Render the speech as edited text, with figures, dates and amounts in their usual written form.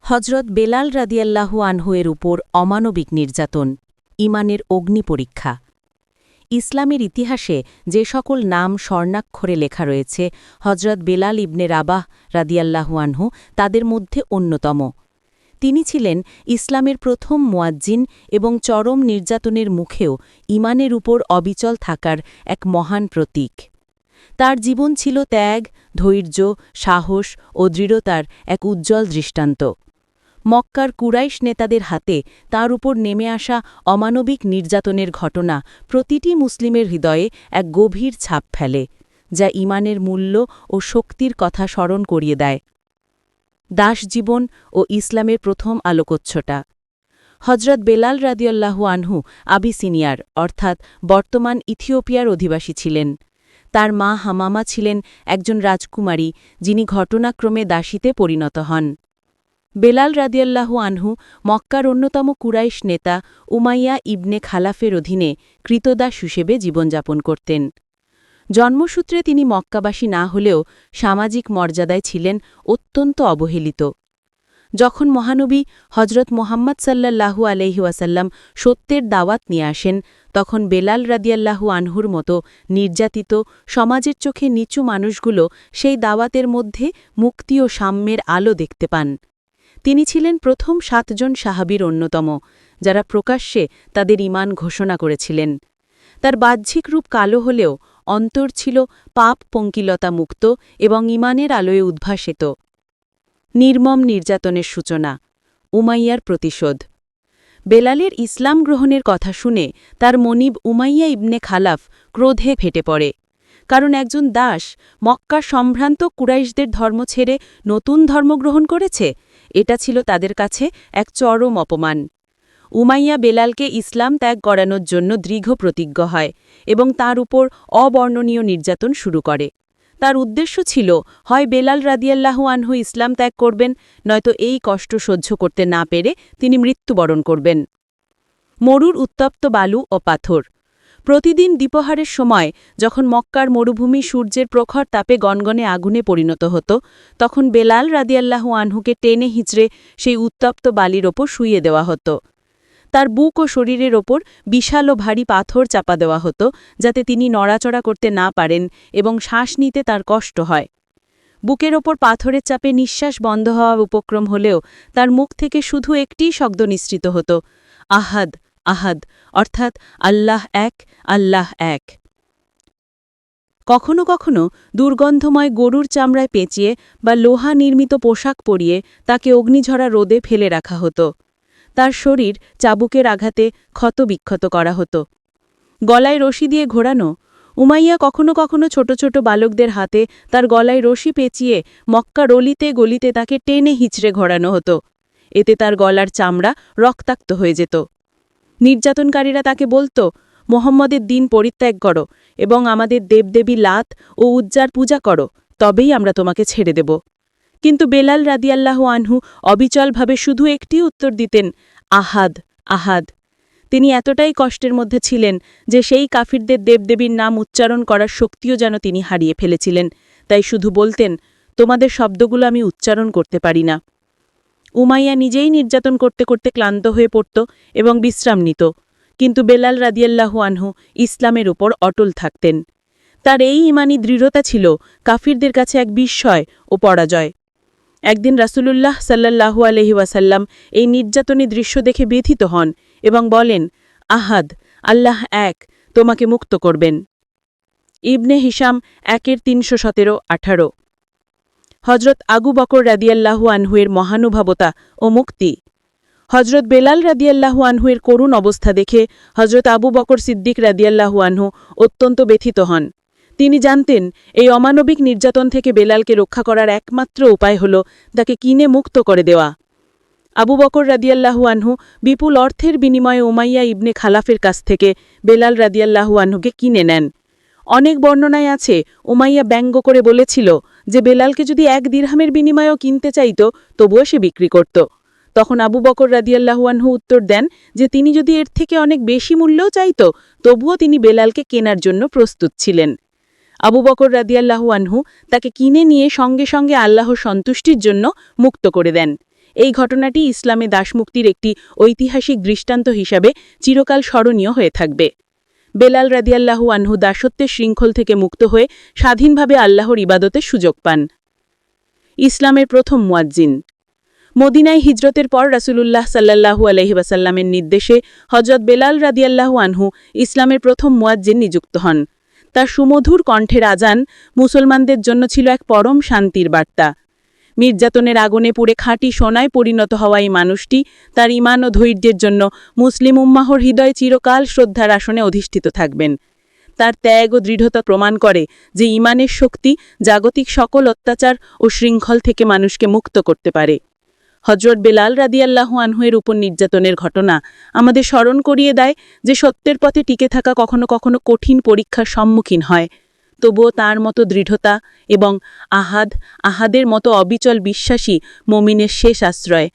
হজরত বেলাল রাদিয়াল্লাহু আনহু-এর উপর অমানবিক নির্যাতন, ঈমানের অগ্নিপরীক্ষা। ইসলামের ইতিহাসে যে সকল নাম স্বর্ণাক্ষরে লেখা রয়েছে, হজরত বেলাল ইবনে রাবাহ রাদিয়াল্লাহু আনহু তাদের মধ্যে অন্যতম। তিনি ছিলেন ইসলামের প্রথম মুয়াজ্জিন এবং চরম নির্যাতনের মুখেও ঈমানের উপর অবিচল থাকার এক মহান প্রতীক। তার জীবন ছিল ত্যাগ, ধৈর্য, সাহস ও দৃঢ়তার এক উজ্জ্বল দৃষ্টান্ত। মক্কার কুরাইশ নেতাদের হাতে তার উপর নেমে আসা অমানবিক নির্যাতনের ঘটনা প্রতিটি মুসলিমের হৃদয়ে এক গভীর ছাপ ফেলে, যা ঈমানের মূল্য ও শক্তির কথা স্মরণ করিয়ে দেয়। দাসজীবন ও ইসলামের প্রথম আলোকচ্ছটা। হজরত বেলাল রাদিয়াল্লাহু আনহু আবিসিনিয়ার অর্থাৎ বর্তমান ইথিওপিয়ার অধিবাসী ছিলেন। তার মা হামামা ছিলেন একজন রাজকুমারী, যিনি ঘটনাক্রমে দাসীতে পরিণত হন। বেলাল রাদিয়াল্লাহু আনহু মক্কার অন্যতম কুরাইশ নেতা উমাইয়া ইবনে খালাফের অধীনে কৃতদাস হিসেবে জীবনযাপন করতেন। জন্মসূত্রে তিনি মক্কাবাসী না হলেও সামাজিক মর্যাদায় ছিলেন অত্যন্ত অবহেলিত। যখন মহানবী হজরত মোহাম্মদ সাল্লাল্লাহু আলাইহি ওয়াসাল্লাম সত্যের দাওয়াত নিয়ে আসেন, তখন বেলাল রাদিয়াল্লাহু আনহুর মতো নির্যাতিত, সমাজের চোখে নিচু মানুষগুলো সেই দাওয়াতের মধ্যে মুক্তি ও সাম্যের আলো দেখতে পান। তিনি ছিলেন প্রথম ৭ জন সাহাবীর অন্যতম, যারা প্রকাশ্যে তাদের ঈমান ঘোষণা করেছিলেন। তার বাহ্যিক রূপ কালো হলেও অন্তর ছিল পাপ পঙ্কিলতা মুক্ত এবং ঈমানের আলোয় উদ্ভাসিত। নির্মম নির্যাতনের সূচনা, উমাইয়ার প্রতিশোধ। বেলালের ইসলাম গ্রহণের কথা শুনে তার মনিব উমাইয়া ইবনে খালাফ ক্রোধে ফেটে পড়ে। কারণ একজন দাস মক্কার সম্ভ্রান্ত কুরাইশদের ধর্ম ছেড়ে নতুন ধর্ম গ্রহণ করেছে, এটা ছিল তাদের কাছে এক চরম অপমান। উমাইয়া বেলালকে ইসলাম ত্যাগ করানোর জন্য দৃঢ় প্রতিজ্ঞ হয় এবং তার উপর অবর্ণনীয় নির্যাতন শুরু করে। তার উদ্দেশ্য ছিল হয় বেলাল রাদিয়াল্লাহু আনহু ইসলাম ত্যাগ করবেন, নয়তো এই কষ্ট সহ্য করতে না পেরে তিনি মৃত্যুবরণ করবেন। মরুর উত্তপ্ত বালু ও পাথর। প্রতিদিন দ্বিপ্রহরের সময় যখন মক্কার মরুভূমি সূর্যের প্রখর তাপে গনগনে আগুনে পরিণত হতো, তখন বেলাল রাদিয়াল্লাহু আনহুকে টেনে হিঁচড়ে সেই উত্তপ্ত বালির ওপর শুইয়ে দেওয়া হতো। তার বুক ও শরীরের ওপর বিশাল ও ভারী পাথর চাপা দেওয়া হতো, যাতে তিনি নড়াচড়া করতে না পারেন এবং শ্বাস নিতে তার কষ্ট হয়। বুকের ওপর পাথরের চাপে নিঃশ্বাস বন্ধ হওয়া উপক্রম হলেও তার মুখ থেকে শুধু একটিই শব্দ নিঃসৃত হতো, আহাদ আহাদ, অর্থাৎ আল্লাহ এক, আল্লাহ এক। কখনো কখনো দুর্গন্ধময় গরুর চামড়ায় পেঁচিয়ে বা লোহা নির্মিত পোশাক পরিয়ে তাকে অগ্নিঝরা রোদে ফেলে রাখা হতো। তার শরীর চাবুকের আঘাতে ক্ষতবিক্ষত করা হতো। গলায় রশি দিয়ে ঘোরানো। উমাইয়া কখনো কখনো ছোট ছোট বালকদের হাতে তার গলায় রশি পেঁচিয়ে মক্কার অলিতে গলিতে তাকে টেনে হিঁচড়ে ঘোরানো হতো। এতে তার গলার চামড়া রক্তাক্ত হয়ে যেত। নির্যাতনকারীরা তাকে বলত, মোহাম্মদের দিন পরিত্যাগ করো এবং আমাদের দেবদেবী লাত ও উজ্জার পূজা করো, তবেই আমরা তোমাকে ছেড়ে দেব। কিন্তু বেলাল রাদিয়াল্লাহু আনহু অবিচলভাবে শুধু একটি উত্তর দিতেন, আহাদ আহাদ। তিনি এতটাই কষ্টের মধ্যে ছিলেন যে সেই কাফিরদের দেবদেবীর নাম উচ্চারণ করার শক্তিও যেন তিনি হারিয়ে ফেলেছিলেন, তাই শুধু বলতেন, তোমাদের শব্দগুলো আমি উচ্চারণ করতে পারি না। উমাইয়া নিজেই নির্যাতন করতে করতে ক্লান্ত হয়ে পড়ত এবং বিশ্রাম নিত, কিন্তু বেলাল রাদিয়াল্লাহু আনহু ইসলামের উপর অটল থাকতেন। তার এই ঈমানী দৃঢ়তা ছিল কাফিরদের কাছে এক বিস্ময় ও পরাজয়। একদিন রাসূলুল্লাহ সাল্লাল্লাহু আলাইহি ওয়াসাল্লাম এই নির্যাতনী দৃশ্য দেখে ব্যথিত হন এবং বলেন, আহাদ, আল্লাহ এক, তোমাকে মুক্ত করবেন। ইবনে হিশাম 1-317-18। হজরত আবু বকর রাদিয়াল্লাহু আনহুয়ের মহানুভবতা ও মুক্তি। হজরত বেলাল রাদিয়াল্লাহু আনহুয়ের করুণ অবস্থা দেখে হজরত আবু বকর সিদ্দিক রাদিয়াল্লাহু আনহু অত্যন্ত ব্যথিত হন। তিনি জানতেন এই অমানবিক নির্যাতন থেকে বেলালকে রক্ষা করার একমাত্র উপায় হল তাকে কিনে মুক্ত করে দেওয়া। আবু বকর রাদিয়াল্লাহু আনহু বিপুল অর্থের বিনিময়ে উমাইয়া ইবনে খালাফের কাছ থেকে বেলাল রাদিয়াল্লাহু আনহুকে কিনে নেন। অনেক বর্ণনায় আছে উমাইয়া ব্যঙ্গ করে বলেছিল যে বেলালকে যদি 1 দিরহামের বিনিময়েও কিনতে চাইত, তবুও সে বিক্রি করত। তখন আবু বকর রাদিয়াল্লাহু আনহু উত্তর দেন যে তিনি যদি এর থেকে অনেক বেশি মূল্যও চাইত, তবুও তিনি বেলালকে কেনার জন্য প্রস্তুত ছিলেন। আবু বকর রাদিয়াল্লাহু আনহু তাকে কিনে নিয়ে সঙ্গে সঙ্গে আল্লাহর সন্তুষ্টির জন্য মুক্ত করে দেন এই ঘটনাটি ইসলামে দাসমুক্তির একটি ঐতিহাসিক দৃষ্টান্ত হিসাবে চিরকাল স্মরণীয় হয়ে থাকবে। বেলাল রাদিয়াল্লাহু আনহু দাসত্বের শৃঙ্খল থেকে মুক্ত হয়ে স্বাধীনভাবে আল্লাহর ইবাদতের সুযোগ পান। ইসলামের প্রথম মুয়াজ্জিন। মদিনায় হিজরতের পর রাসূলুল্লাহ সাল্লাল্লাহু আলাইহি ওয়াসাল্লামের নির্দেশে হযরত বেলাল রাদিয়াল্লাহু আনহু ইসলামের প্রথম মুয়াজ্জিন নিযুক্ত হন। তার সুমধুর কণ্ঠের আজান মুসলমানদের জন্য ছিল এক পরম শান্তির বার্তা। নির্যাতনের আগুনে পুড়ে খাঁটি সোনায় পরিণত হওয়া এই মানুষটি তার ঈমান ও ধৈর্যের জন্য মুসলিম উম্মাহর হৃদয়ে চিরকাল শ্রদ্ধার আসনে অধিষ্ঠিত থাকবেন। তার ত্যাগ ও দৃঢ়তা প্রমাণ করে যে ঈমানের শক্তি জাগতিক সকল অত্যাচার ও শৃঙ্খল থেকে মানুষকে মুক্ত করতে পারে। হযরত বেলাল রাদিয়াল্লাহু আনহুয়ের উপর নির্যাতনের ঘটনা আমাদের স্মরণ করিয়ে দেয় যে সত্যের পথে টিকে থাকা কখনো কখনো কঠিন পরীক্ষার সম্মুখীন হয়, তবুও তার মতো দৃঢ়তা এবং আহাদের মতো অবিচল বিশ্বাসী মুমিনের শেষ আশ্রয়।